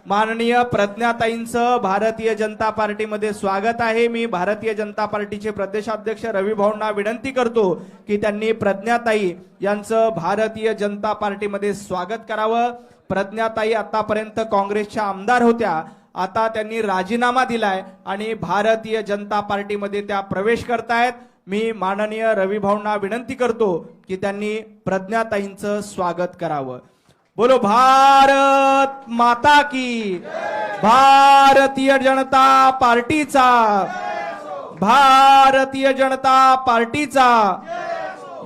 माननीय प्रज्ञाताईंचं भारतीय जनता पार्टीमध्ये स्वागत आहे। मी भारतीय जनता पार्टीचे प्रदेशाध्यक्ष रवी भाऊंना विनंती करतो की त्यांनी प्रज्ञाताई यांचं भारतीय जनता पार्टीमध्ये स्वागत करावं। प्रज्ञाताई आतापर्यंत काँग्रेसच्या आमदार होत्या, आता त्यांनी राजीनामा दिलाय आणि भारतीय जनता पार्टीमध्ये त्या प्रवेश करतायत। मी माननीय रवी भाऊंना विनंती करतो की त्यांनी प्रज्ञाताईंचं स्वागत करावं। बोलो भारत माता की, भारतीय जनता पार्टीचा, भारतीय जनता पार्टीचा।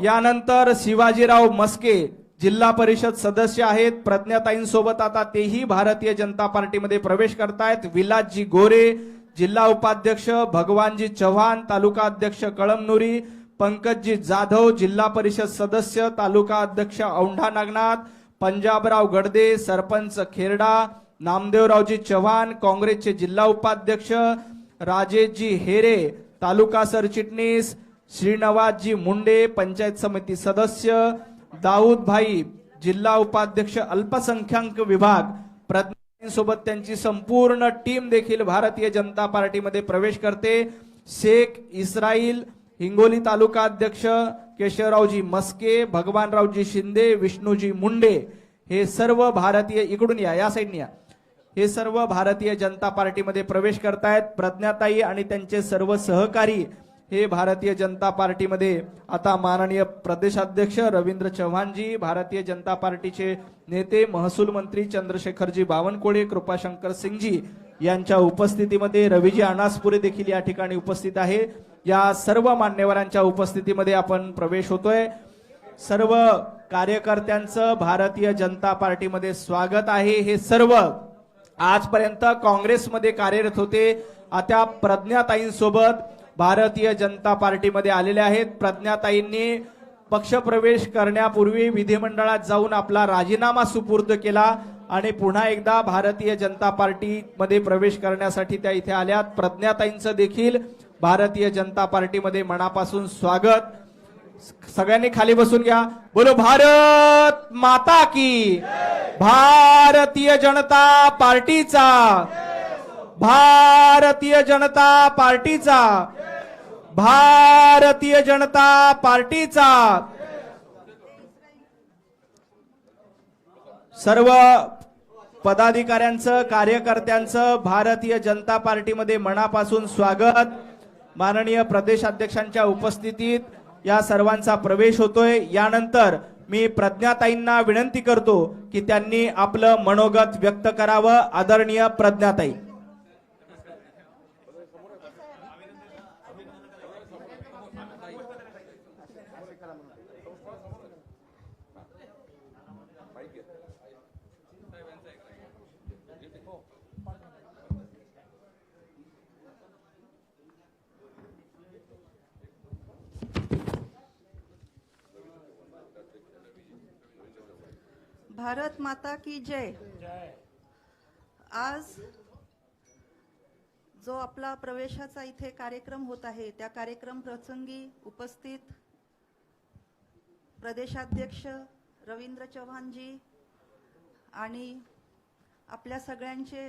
यानंतर शिवाजीराव मस्के जिल्हा परिषद सदस्य आहेत, प्रज्ञाताईंसोबत आता तेही भारतीय जनता पार्टीमध्ये प्रवेश करतायत। विलासजी गोरे जिल्हा उपाध्यक्ष, भगवानजी चव्हाण तालुका अध्यक्ष कळमनुरी, पंकजजी जाधव जिल्हा परिषद सदस्य तालुका अध्यक्ष औंढा नागनाथ, पंजाबराव गडदे सरपंच खेरडा, नामदेवरावजी चव्हाण काँग्रेसचे जिल्हा उपाध्यक्ष, राजेशजी हेरे तालुका सरचिटणीस, श्रीनिवासजी मुंडे पंचायत समिती सदस्य, दाऊद भाई जिल्हा उपाध्यक्ष अल्पसंख्याक विभाग। प्रज्ञाताईंसोबत त्यांची संपूर्ण टीम देखील भारतीय जनता पार्टीमध्ये प्रवेश करते। शेख इस्राईल हिंगोली तालुका अध्यक्ष, केशवरावजी मस्के, भगवानरावजी शिंदे, विष्णूजी मुंडे हे सर्व भारतीय, इकडून या साईडने या, हे सर्व भारतीय जनता पार्टीमध्ये प्रवेश करतायत। प्रज्ञाताई आणि त्यांचे सर्व सहकारी हे भारतीय जनता पार्टीमध्ये आता माननीय प्रदेशाध्यक्ष रवींद्र चव्हाणजी, भारतीय जनता पार्टीचे नेते महसूल मंत्री चंद्रशेखरजी बावनकुळे, कृपाशंकर सिंगजी यांच्या उपस्थितीमध्ये रवीजी अनासपुरे देखील या ठिकाणी उपस्थित आहे। या सर्व मान्यवरांच्या उपस्थितीमध्ये आपण प्रवेश होतोय। सर्व कार्यकर्त्यांचं भारतीय जनता पार्टीमध्ये स्वागत आहे। हे सर्व आजपर्यंत काँग्रेसमध्ये कार्यरत होते, आता प्रज्ञाताईंसोबत भारतीय जनता पार्टीमध्ये आलेले आहेत। प्रज्ञाताईंनी पक्षप्रवेश करण्यापूर्वी विधिमंडळात जाऊन आपला राजीनामा सुपूर्द केला आणि पुन्हा एकदा भारतीय जनता पार्टीमध्ये प्रवेश करण्यासाठी त्या इथे आल्यात। प्रज्ञाताईंचं देखील भारतीय जनता पार्टीमध्ये मनापासून स्वागत। सगळ्यांनी खाली बसून घ्या। बोलो भारत माता की, भारतीय जनता पार्टीचा, भारतीय जनता पार्टीचा, भारतीय जनता पार्टीचा। सर्व पदाधिकाऱ्यांचं, कार्यकर्त्यांचं भारतीय जनता पार्टीमध्ये मनापासून स्वागत। माननीय प्रदेशाध्यक्षांच्या उपस्थितीत या सर्वांचा प्रवेश होतोय। यानंतर मी प्रज्ञाताईंना विनंती करतो की त्यांनी आपलं मनोगत व्यक्त करावं। आदरणीय प्रज्ञाताई। भारत माता की जय। आज जो आपला प्रवेशाचा इथे कार्यक्रम होत आहे, त्या कार्यक्रम प्रसंगी उपस्थित प्रदेशाध्यक्ष रवींद्र चव्हाणजी आणि आपल्या सगळ्यांचे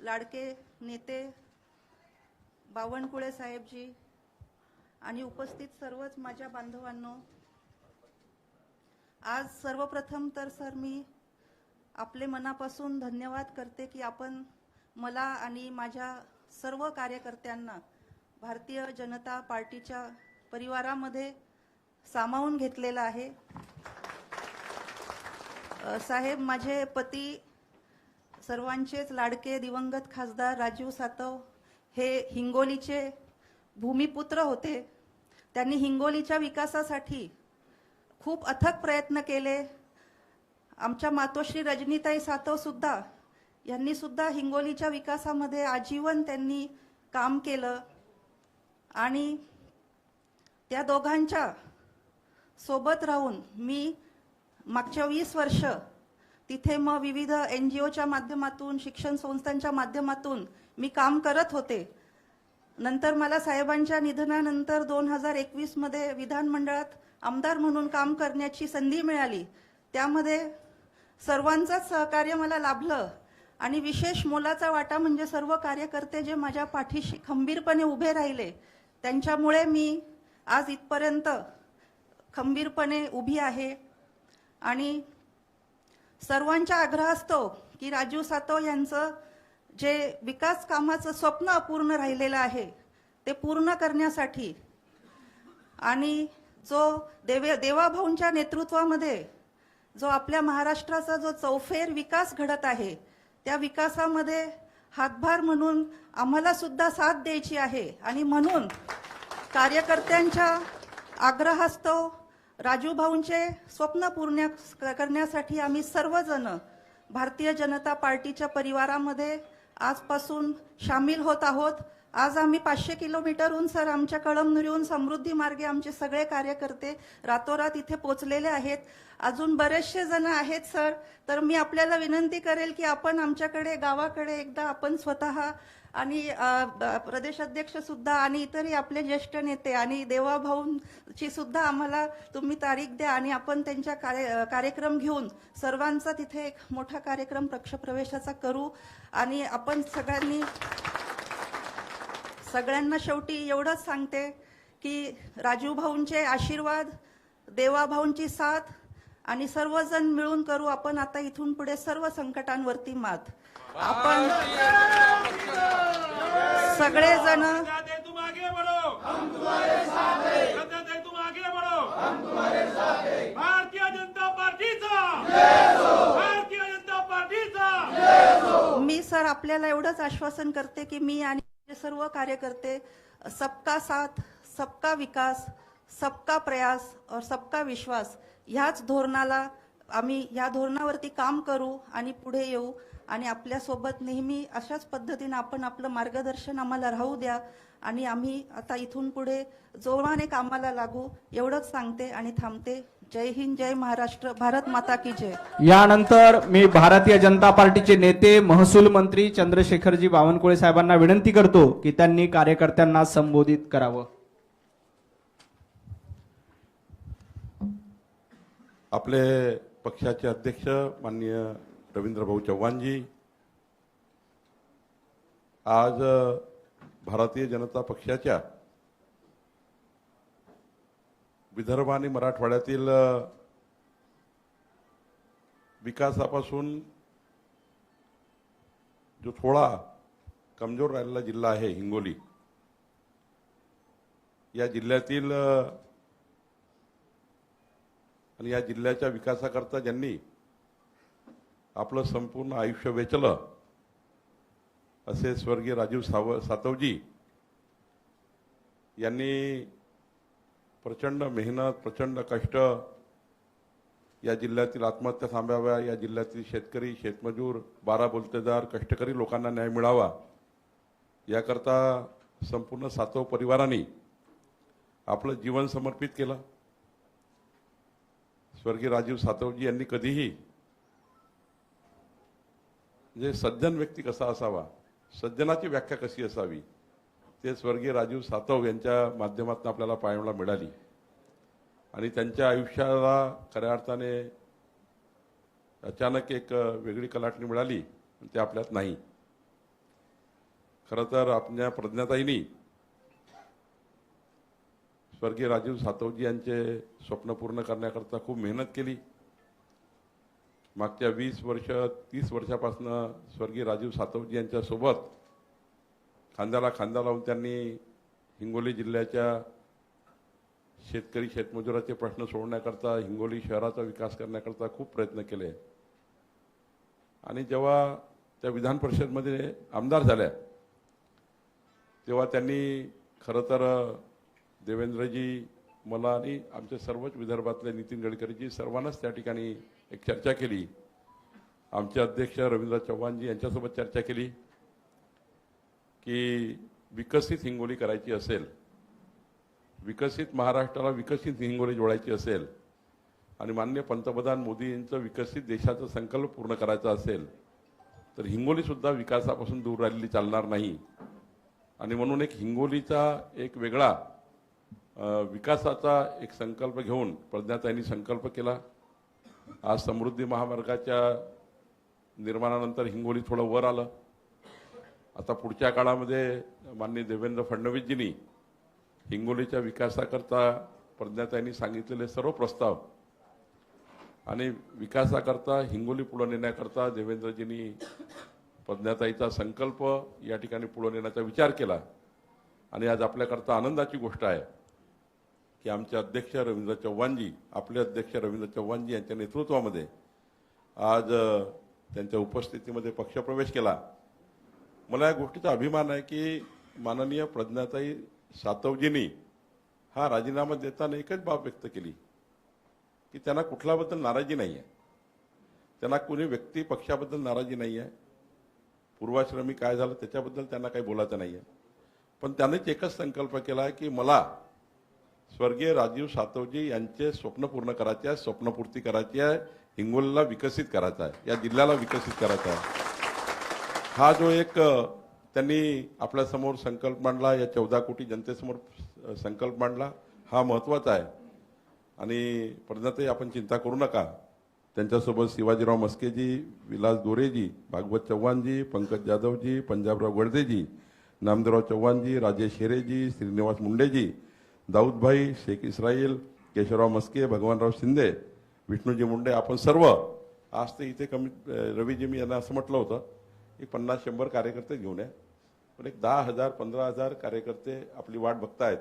लाडके नेते बावनकुळे साहेबजी आणि उपस्थित सर्वच माझ्या बांधवांनो, आज सर्वप्रथम तर सर मी आपले मनापासून धन्यवाद करते की आपण मला आणि माझ्या सर्व कार्यकर्त्यांना भारतीय जनता पार्टीच्या परिवारामध्ये सामावून घेतलेलं आहे। साहेब, माझे पती सर्वांचेच लाडके दिवंगत खासदार राजीव सातव हे हिंगोलीचे भूमिपुत्र होते। त्यांनी हिंगोलीच्या विकासासाठी खूप अथक प्रयत्न केले। आमच्या मातोश्री रजनीताई सातव सुद्धा यांनी सुद्धा हिंगोलीच्या विकासामध्ये आजीवन त्यांनी काम केलं आणि त्या दोघांच्या सोबत राहून मी मागच्या 20 वर्ष तिथे मग विविध NGOच्या माध्यमातून, शिक्षण संस्थांच्या माध्यमातून मी काम करत होते। नंतर मला साहेबांच्या निधनानंतर 2021 मध्ये विधानमंडळात आमदार म्हणून काम करण्याची संधी मिळाली। त्यामध्ये सर्वांचंच सहकार्य मला लाभलं आणि विशेष मोलाचा वाटा म्हणजे सर्व कार्यकर्ते जे माझ्या पाठीशी खंबीरपणे उभे राहिले, त्यांच्यामुळे मी आज इथपर्यंत खंबीरपणे उभी आहे. आणि सर्वांच्या आग्रहास्तव की राजू सातव यांचं जे विकास कामाचं स्वप्न अपूर्ण राहिलेलं आहे ते पूर्ण करण्यासाठी आणि जो देवाभाऊंच्या नेतृत्वामध्ये जो आपल्या महाराष्ट्राचा जो चौफेर विकास घडत आहे, त्या विकासामध्ये हातभार म्हणून आम्हाला सुद्धा साथ द्यायची आहे. आणि म्हणून कार्यकर्त्यांच्या आग्रहास्तव राजूभाऊंचे स्वप्न पूर्ण करण्यासाठी आम्ही सर्वजण भारतीय जनता पार्टीच्या परिवारामध्ये आजपासून सामील होत आहोत. आज आम्ही 500 किलोमीटरहून सर आमच्या कळमनुरीहून समृद्धी मार्गे आमचे सगळे कार्यकर्ते रातोरात इथे पोहोचलेले आहेत. अजून बरेचसे जण आहेत सर. तर मी आपल्याला विनंती करेल की आपण आमच्याकडे गावाकडे एकदा आपण स्वतः आणि प्रदेश अध्यक्ष सुद्धा आणि इतरही आपले ज्येष्ठ नेते आणि देवाभाऊंची सुद्धा आम्हाला तुम्ही तारीख द्या आणि आपण त्यांच्या कार्यक्रम घेऊन सर्वांचा तिथे एक मोठा कार्यक्रम पक्षप्रवेशाचा करू. आणि आपण सगळ्यांना शेवटी एवढंच सांगते की राजूभाऊंचे आशीर्वाद, देवाभाऊंची साथ आणि सर्वजण मिळून करू आपण आता इथून पुढे सर्व संकटांवरती मात. आपण सगळेजण तुम आगे बढ़ो, हम तुम्हारे साथ हैं. तुम आगे बढ़ो, हम तुम्हारे साथ हैं. भारतीय जनता पार्टीचा जय हो, भारतीय जनता पार्टीचा जय हो. मी सर आपल्याला एवढंच आश्वासन करते की मी आणि माझे सर्व कार्यकर्ते सबका साथ, सबका विकास, सबका प्रयास और सबका विश्वास ह्याच धोरणाला आम्ही या धोरणावरती काम करू आणि पुढे येऊ. आणि आपल्यासोबत नेहमी अशाच पद्धतीने आपण आपलं मार्गदर्शन आम्हाला राहू द्या आणि आम्ही आता इथून पुढे जोमाने कामाला लागू एवढंच सांगते आणि थांबते. जय हिंद, जय महाराष्ट्र, भारत माता की जय. यानंतर मी भारतीय जनता पार्टीचे नेते महसूल मंत्री चंद्रशेखरजी बावनकुळे साहेबांना विनंती करतो की त्यांनी कार्यकर्त्यांना संबोधित करावं. आपले पक्षाचे अध्यक्ष माननीय रवींद्रभाऊ चव्हाणजी आज भारतीय जनता पक्षाच्या विदर्भ आणि मराठवाड्यातील विकासापासून जो थोडा कमजोर राहिलेला जिल्हा आहे हिंगोली, या जिल्ह्यातील आणि या जिल्ह्याच्या विकासाकरता ज्यांनी आपलं संपूर्ण आयुष्य वेचलं असे स्वर्गीय राजीव सातवजी यांनी प्रचंड मेहनत, प्रचंड कष्ट या जिल्ह्यातील आत्महत्या थांबाव्या, या जिल्ह्यातील शेतकरी, शेतमजूर, 12 बोलतेदार, कष्टकरी लोकांना न्याय मिळावा याकरता संपूर्ण सातव परिवाराने आपलं जीवन समर्पित केलं. स्वर्गीय राजीव सातवजी यांनी कधीही म्हणजे सज्जन व्यक्ती कसा असावा, सज्जनाची व्याख्या कशी असावी, ते स्वर्गीय राजीव सातव यांच्या माध्यमातून आपल्याला पाहायला मिळाली. आणि त्यांच्या आयुष्याला खऱ्या अर्थाने अचानक एक वेगळी कलाटणी मिळाली, ते आपल्यात नाही. खरं तर आपल्या प्रज्ञाताईंनी स्वर्गीय राजीव सातवजी यांचे स्वप्न पूर्ण करण्याकरता खूप मेहनत केली. मागच्या 20 वर्ष 30 वर्षापासून स्वर्गीय राजीव सातवजी यांच्या सोबत खांद्याला खांदा लावून त्यांनी हिंगोली जिल्ह्याच्या शेतकरी शेतमजुराचे प्रश्न सोडवण्याकरता, हिंगोली शहराचा विकास करण्याकरता खूप प्रयत्न केले. आणि जेव्हा त्या विधान परिषदमध्ये आमदार झाल्या तेव्हा त्यांनी खरं तर देवेंद्रजी, मला आणि आमचे सर्वच विदर्भातले नितीन गडकरीजी सर्वांनाच त्या ठिकाणी एक चर्चा केली. आमचे अध्यक्ष रवींद्र चव्हाणजी यांच्यासोबत चर्चा केली की विकसित हिंगोली करायची असेल, विकसित महाराष्ट्राला विकसित हिंगोली जोडायची असेल आणि माननीय पंतप्रधान मोदींचं विकसित देशाचा संकल्प पूर्ण करायचा असेल तर हिंगोलीसुद्धा विकासापासून दूर राहिलेली चालणार नाही. आणि म्हणून एक हिंगोलीचा एक वेगळा विकासाचा एक संकल्प घेऊन प्रज्ञाताईंनी संकल्प केला. आज समृद्धी महामार्गाच्या निर्माणानंतर हिंगोली थोडं वर आलं. आता पुढच्या काळामध्ये माननीय देवेंद्र फडणवीसजींनी हिंगोलीच्या विकासाकरता प्रज्ञाताईंनी सांगितलेले सर्व प्रस्ताव आणि विकासाकरता हिंगोली पुढे नेण्याकरता देवेंद्रजींनी प्रज्ञाताईचा संकल्प या ठिकाणी पुढे नेण्याचा विचार केला. आणि आज आपल्याकरता आनंदाची गोष्ट आहे की आमचे अध्यक्ष रवींद्र चव्हाणजी, आपले अध्यक्ष रवींद्र चव्हाणजी यांच्या नेतृत्वामध्ये आज त्यांच्या उपस्थितीमध्ये पक्षप्रवेश केला. मला या गोष्टीचा अभिमान आहे की माननीय प्रज्ञाताई सातवजींनी हा राजीनामा देताना एकच बाब व्यक्त केली की त्यांना कुठल्याबद्दल नाराजी नाही आहे, त्यांना कोणी व्यक्ती पक्षाबद्दल नाराजी नाही आहे, पूर्वाश्रमी काय झालं त्याच्याबद्दल त्यांना काही बोलायचं नाही आहे. पण त्यांनीच एकच संकल्प केला की मला स्वर्गीय राजीव सातवजी यांचे स्वप्न पूर्ण करायचे आहे, स्वप्नपूर्ती करायची आहे, हिंगोलीला विकसित करायचा आहे, या जिल्ह्याला विकसित करायचा आहे. हा जो एक त्यांनी आपल्यासमोर संकल्प मांडला, या 14 कोटी जनतेसमोर संकल्प मांडला, हा महत्त्वाचा आहे. आणि प्रज्ञाताई आपण चिंता करू नका, त्यांच्यासोबत शिवाजीराव मस्केजी, विलास गोरेजी, भागवत चव्हाणजी, पंकज जाधवजी, पंजाबराव गडदेजी, नामदेवराव चव्हाणजी, राजेश हेरेजी, श्रीनिवास मुंडेजी, दाऊदभाई, शेख इस्राईल, केशवराव मस्के, भगवानराव शिंदे, विष्णूजी मुंडे, आपण सर्व आज ते इथे कमी रवीजी मी यांना असं म्हटलं होतं एक 50-100 कार्यकर्ते घेऊन या, पण एक 10,000 15,000 कार्यकर्ते आपली वाट बघतायत.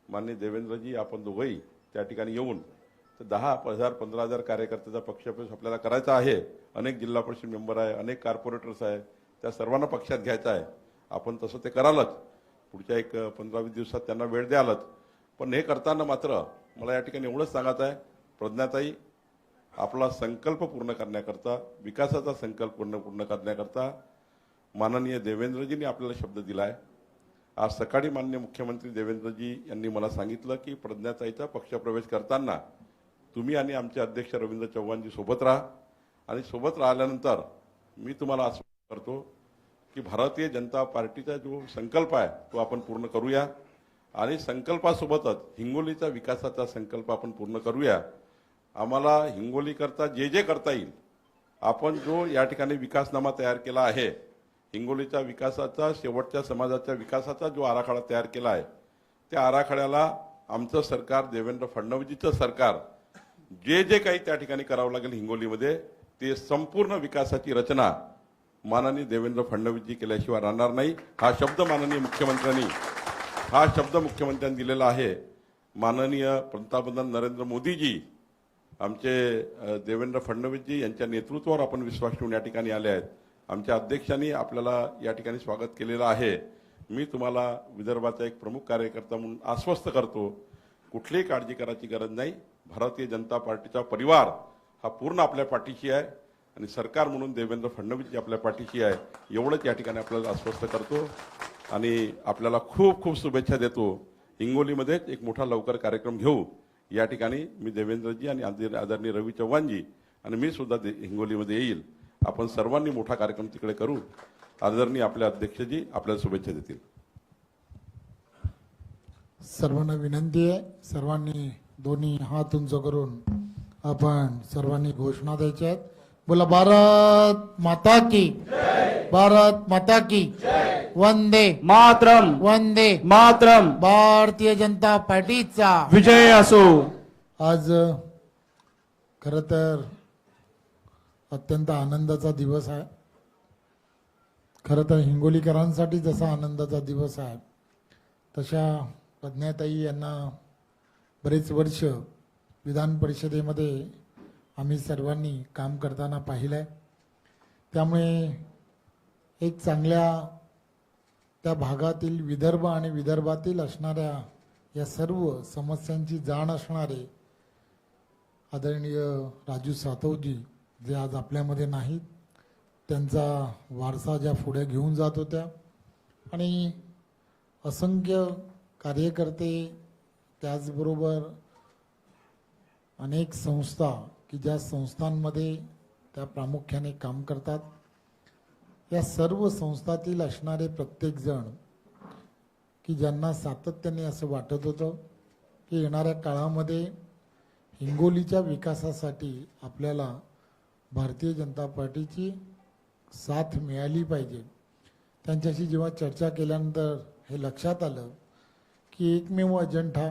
माननीय देवेंद्रजी आपण दोघंही त्या ठिकाणी येऊन तर 10,000 15,000 कार्यकर्त्याचा पक्षप्रवेश आपल्याला करायचा आहे. अनेक जिल्हा परिषद मेंबर आहे, अनेक कॉर्पोरेटर्स आहे, त्या सर्वांना पक्षात घ्यायचं आहे. आपण तसं ते करालच, पुढच्या एक 15-20 दिवसात त्यांना वेळ द्यालच. पण हे करताना मात्र मला या ठिकाणी एवढंच सांगायचं आहे, प्रज्ञाताई आपला संकल्प पूर्ण करण्याकरता, विकासाचा संकल्प पूर्ण करण्याकरता माननीय देवेंद्रजींनी आपल्याला शब्द दिला आहे. आज सकाळी माननीय मुख्यमंत्री देवेंद्रजी यांनी मला सांगितलं की प्रज्ञाताईचा पक्षप्रवेश करताना तुम्ही आणि आमचे अध्यक्ष रवींद्र चव्हाणजी सोबत राहा, आणि सोबत राहिल्यानंतर मी तुम्हाला आश्वासन करतो की भारतीय जनता पार्टीचा जो संकल्प आहे तो आपण पूर्ण करूया, आणि संकल्पासोबतच हिंगोलीचा विकासाचा संकल्प आपण पूर्ण करूया. आम्हाला हिंगोलीकरता जे जे करता येईल, आपण जो या ठिकाणी विकासनामा तयार केला आहे, हिंगोलीच्या विकासाचा, शेवटच्या समाजाच्या विकासाचा जो आराखडा तयार केला आहे, त्या आराखड्याला आमचं सरकार, देवेंद्र फडणवीसजीचं सरकार जे जे काही त्या ठिकाणी करावं लागेल हिंगोलीमध्ये, ते संपूर्ण विकासाची रचना माननीय देवेंद्र फडणवीसजी केल्याशिवाय राहणार नाही. हा शब्द माननीय मुख्यमंत्र्यांनी दिलेला आहे. माननीय पंतप्रधान नरेंद्र मोदीजी, आमचे देवेंद्र फडणवीसजी यांच्या नेतृत्वावर आपण विश्वास ठेवून या ठिकाणी आले आहेत. आमच्या अध्यक्षांनी आपल्याला या ठिकाणी स्वागत केलेलं आहे. मी तुम्हाला विदर्भाचा एक प्रमुख कार्यकर्ता म्हणून आश्वस्त करतो, कुठलीही काळजी करायची गरज नाही. भारतीय जनता पार्टीचा परिवार हा पूर्ण आपल्या पाठीशी आहे, आणि सरकार म्हणून देवेंद्र फडणवीसजी आपल्या पाठीशी आहे, एवढंच या ठिकाणी आपल्याला आश्वस्त करतो. आणि आपल्याला खूप खूप शुभेच्छा देतो. हिंगोलीमध्ये एक मोठा लवकर कार्यक्रम घेऊ. या ठिकाणी मी देवेंद्रजी आणि आदरणीय रवी चव्हाणजी आणि मी सुद्धा हिंगोलीमध्ये येईल. आपण सर्वांनी मोठा कार्यक्रम तिकडे करू. आदरणीय आपले अध्यक्षजी आपल्याला शुभेच्छा देतील. सर्वांना विनंती आहे, सर्वांनी दोन्ही हात उंच करून आपण सर्वांनी घोषणा द्यायच्या आहेत. बोला भारत माता की, भारत माता की, वंदे मातरम, वंदे मातरम, भारतीय जनता पार्टीचा विजय असो. आज खरं तर अत्यंत आनंदाचा दिवस आहे. खरं तर हिंगोलीकरांसाठी जसा आनंदाचा दिवस आहे, तशा प्रज्ञाताई यांना बरेच वर्ष विधान परिषदेमध्ये आम्ही सर्वांनी काम करताना पाहिलं आहे. त्यामुळे एक चांगल्या त्या भागातील विदर्भ आणि विदर्भातील असणाऱ्या या सर्व समस्यांची जाण असणारे आदरणीय राजू सातवजी, जे आज आपल्यामध्ये नाहीत, त्यांचा वारसा ज्या पुढे घेऊन जात होत्या, आणि असंख्य कार्यकर्ते, त्याचबरोबर अनेक संस्था की ज्या संस्थांमध्ये त्या प्रामुख्याने काम करतात, या सर्व संस्थातील असणारे प्रत्येक जण की ज्यांना सातत्याने असं वाटत होतं की येणाऱ्या काळामध्ये हिंगोलीच्या विकासासाठी आपल्याला भारतीय जनता पार्टीची साथ मिळाली पाहिजे. त्यांच्याशी जेव्हा चर्चा केल्यानंतर हे लक्षात आलं की एकमेव अजेंडा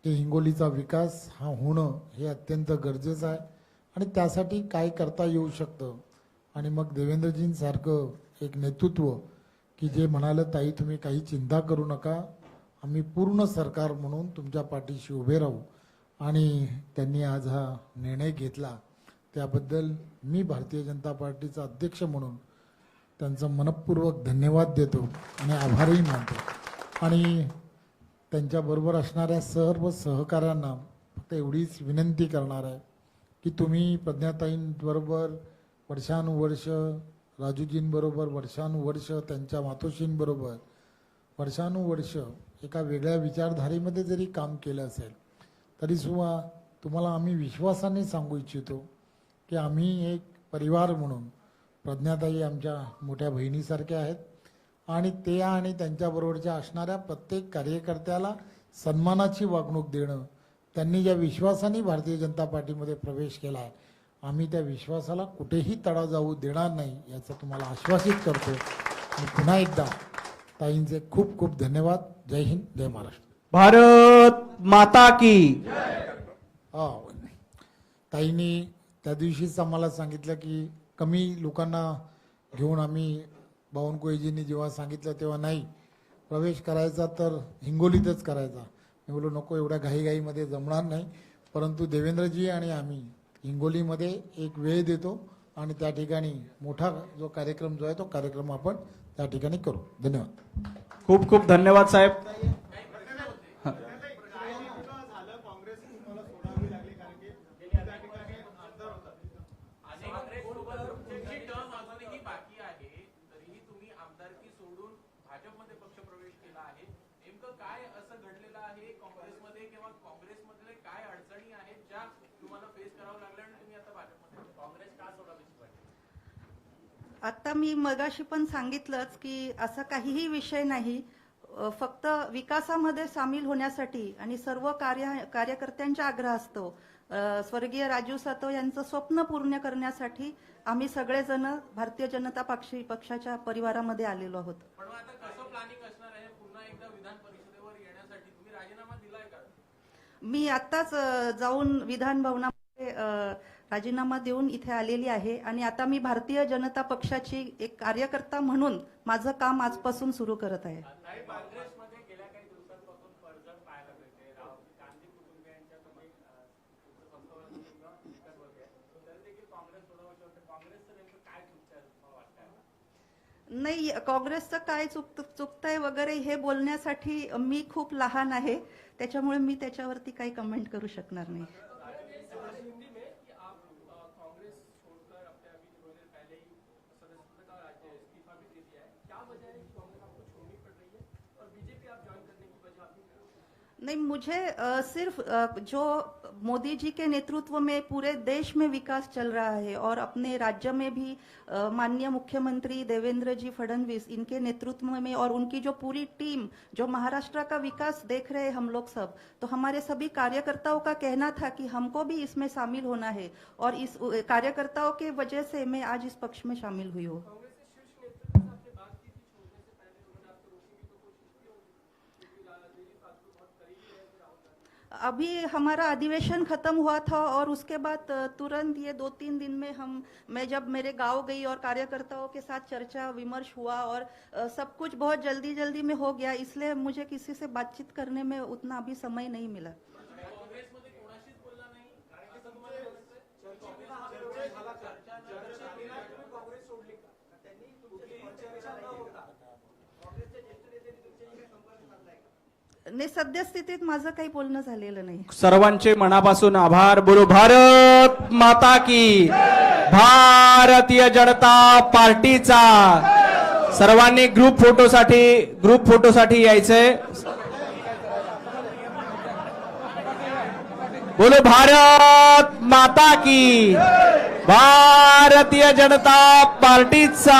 की हिंगोलीचा विकास हा होणं हे अत्यंत गरजेचं आहे आणि त्यासाठी काय करता येऊ शकतं. आणि मग देवेंद्रजींसारखं एक नेतृत्व की जे म्हणालं, ताई तुम्ही काही चिंता करू नका, आम्ही पूर्ण सरकार म्हणून तुमच्या पाठीशी उभे राहू. आणि त्यांनी आज हा निर्णय घेतला त्याबद्दल मी भारतीय जनता पार्टीचा अध्यक्ष म्हणून त्यांचं मनपूर्वक धन्यवाद देतो आणि आभारही मानतो. आणि त्यांच्याबरोबर असणाऱ्या सर्व सहकाऱ्यांना फक्त एवढीच विनंती करणार आहे की तुम्ही प्रज्ञाताईंबरोबर वर्षानुवर्ष, राजूजींबरोबर वर्षानुवर्ष, त्यांच्या मातोश्रींबरोबर वर्षानुवर्ष एका वेगळ्या विचारधारेमध्ये जरी काम केलं असेल तरीसुद्धा तुम्हाला आम्ही विश्वासाने सांगू इच्छितो की आम्ही एक परिवार म्हणून, प्रज्ञाताई आमच्या मोठ्या बहिणीसारख्या आहेत आणि ते आणि त्यांच्याबरोबरच्या असणाऱ्या प्रत्येक कार्यकर्त्याला सन्मानाची वागणूक देणं, त्यांनी ज्या विश्वासाने भारतीय जनता पार्टीमध्ये प्रवेश केला आहे आम्ही त्या विश्वासाला कुठेही तडा जाऊ देणार नाही याचं तुम्हाला आश्वासित करतो. आणि पुन्हा एकदा ताईंचे खूप खूप धन्यवाद. जय हिंद, जय महाराष्ट्र. भारत माता की. ताईंनी त्या दिवशीच आम्हाला सांगितलं की कमी लोकांना घेऊन आम्ही, बावनकुळेजींनी जेव्हा सांगितलं तेव्हा नाही, प्रवेश करायचा तर हिंगोलीतच करायचा. मी बोललो नको, एवढ्या घाईघाईमध्ये जमणार नाही, परंतु देवेंद्रजी आणि आम्ही हिंगोलीमध्ये एक वेळ देतो आणि त्या ठिकाणी मोठा जो कार्यक्रम जो आहे तो कार्यक्रम आपण त्या ठिकाणी करू. धन्यवाद. खूप खूप धन्यवाद साहेब. आता मी मगाशी पण सांगितलंच की असा काहीही विषय नाही, फक्त विकासामध्ये सामील होण्यासाठी आणि सर्व कार्यकर्त्यांच्या आग्रह असतो. स्वर्गीय राजू सातव यांचं स्वप्न पूर्ण करण्यासाठी आम्ही सगळेजण भारतीय जनता पक्षाच्या परिवारामध्ये आलेलो आहोत. मी आत्ताच जाऊन विधान भवनामध्ये राजीनामा देऊन इथे आलेली आहे आणि आता मी भारतीय जनता पक्षाची एक कार्यकर्ता म्हणून माझं काम आजपासून सुरू करत आहे. नाही, काँग्रेसचं काय चुकतंय वगैरे हे बोलण्यासाठी मी खूप लहान आहे, त्याच्यामुळे मी त्याच्यावरती काही कमेंट करू शकणार नाही. नहीं, मुझे सिर्फ जो मोदी जी के नेतृत्व में पूरे देश में विकास चल रहा है और अपने राज्य में भी माननीय मुख्यमंत्री देवेंद्र जी फडणवीस इनके नेतृत्व में और उनकी जो पूरी टीम जो महाराष्ट्र का विकास देख रहे हैं हम लोग सब, तो हमारे सभी कार्यकर्ताओं का कहना था कि हमको भी इसमें शामिल होना है और इस कार्यकर्ताओं के वजह से मैं आज इस पक्ष में शामिल हुई हूँ. अभी हमारा अधिवेशन खत्म हुआ था और उसके बाद तुरंत ये 2-3 दिन में मैं जब मेरे गांव गई और कार्यकर्ताओं के साथ चर्चा विमर्श हुआ और सब कुछ बहुत जल्दी जल्दी में हो गया, इसलिए मुझे किसी से बातचीत करने में उतना अभी समय नहीं मिला. नाही, सद्यस्थितीत माझं काही बोलणं झालेलं नाही. सर्वांचे मनापासून आभार. बोलो भारत माता की. भारतीय जनता पार्टीचा. सर्वांनी ग्रुप फोटोसाठी यायचंय. बोलो भारत माता की. भारतीय जनता पार्टीचा